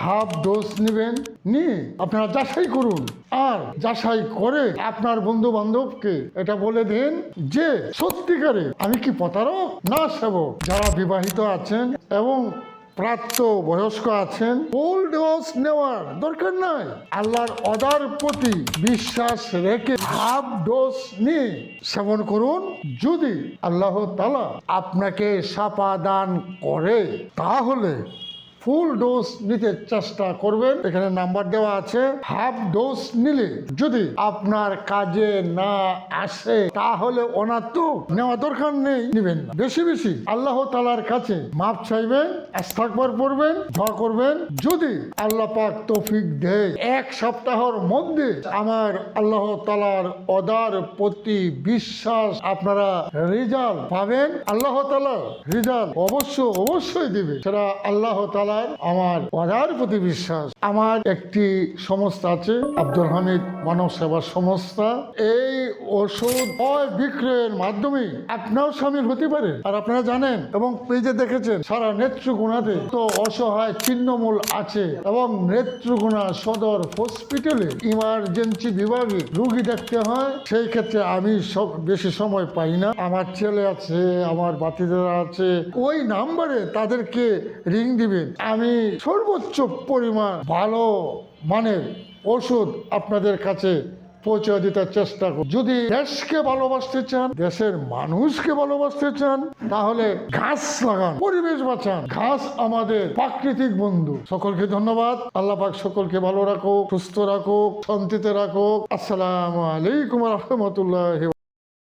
Half dose নেবেন, নিয়ে আপনারা যাচাই করুন। আর যাচাই করে আপনার বন্ধু বান্ধবকে এটা বলে দিন যে সত্যিকারে আমি কি প্রতারক না সেবক। যারা বিবাহিত আছেন এবং প্রাপ্ত বয়স্ক আছেন, ফুল ডোজ নেওয়ার দরকার নাই। আল্লাহর অর্ডার প্রতি বিশ্বাস রেখে হাফ ডোজ নিয়ে সেবন করুন। যদি আল্লাহ তাআলা আপনাকে শাফা দান করে তাহলে ফুল ডোজ নিতে চেষ্টা করবেন। এখানে নাম্বার দেওয়া আছে। হাফ ডোজ নিলে যদি আপনার কাজে না আসে তাহলে ওনার তো নেওয়া দরকার নেই, নিবেন না। বেশি বেশি আল্লাহ তাআলার কাছে মাপ চাইবেন, ইস্তিগফার পড়বেন, দোয়া করবেন। যদি আল্লাহ পাক তৌফিক দেয় 1 সপ্তাহের মধ্যে আমার আল্লাহ তাআলার অর্ডার প্রতি বিশ্বাস আপনারা রেজাল্ট পাবেন। আল্লাহ তাআলা রেজাল্ট অবশ্যই দিবে। সেটা আল্লাহ তাআলা আমার অর্ডার প্রতি বিশ্বাস। আমার একটি সংস্থা আছে, আব্দুল হামিদ মানব সেবা সংস্থা। এই ওষুধ বিক্রয়ের মাধ্যমে আপনাও শামিল হতে পারে। আর আপনারা জানেন এবং পেজে দেখেছেন সারা নেত্রকোনাতে তো অসহায় ছিন্নমূল আছে এবং নেত্রকোনা সদর হসপিটালে ইমার্জেন্সি বিভাগে রোগী দেখতে হয়। সেই ক্ষেত্রে আমি বেশি সময় পাই না। আমার ছেলে আছে, আমার বাতিদারা আছে, ওই নাম্বারে তাদেরকে রিং দিবেন। আমি সর্বোচ্চ পরিমাণ ভালো মানের ওষুধ আপনাদের কাছে পৌঁছে দিতে চেষ্টা করুন। যদি দেশকে ভালোবাসতে চান, দেশের মানুষকে ভালোবাসতে চান, তাহলে গাছ লাগান, পরিবেশ বাঁচান। গাছ আমাদের প্রাকৃতিক বন্ধু। সকলকে ধন্যবাদ। আল্লাহ পাক সকলকে ভালো রাখুক, সুস্থ রাখুক, শান্তিতে রাখুক। আসসালামু আলাইকুম ওয়া রাহমাতুল্লাহি।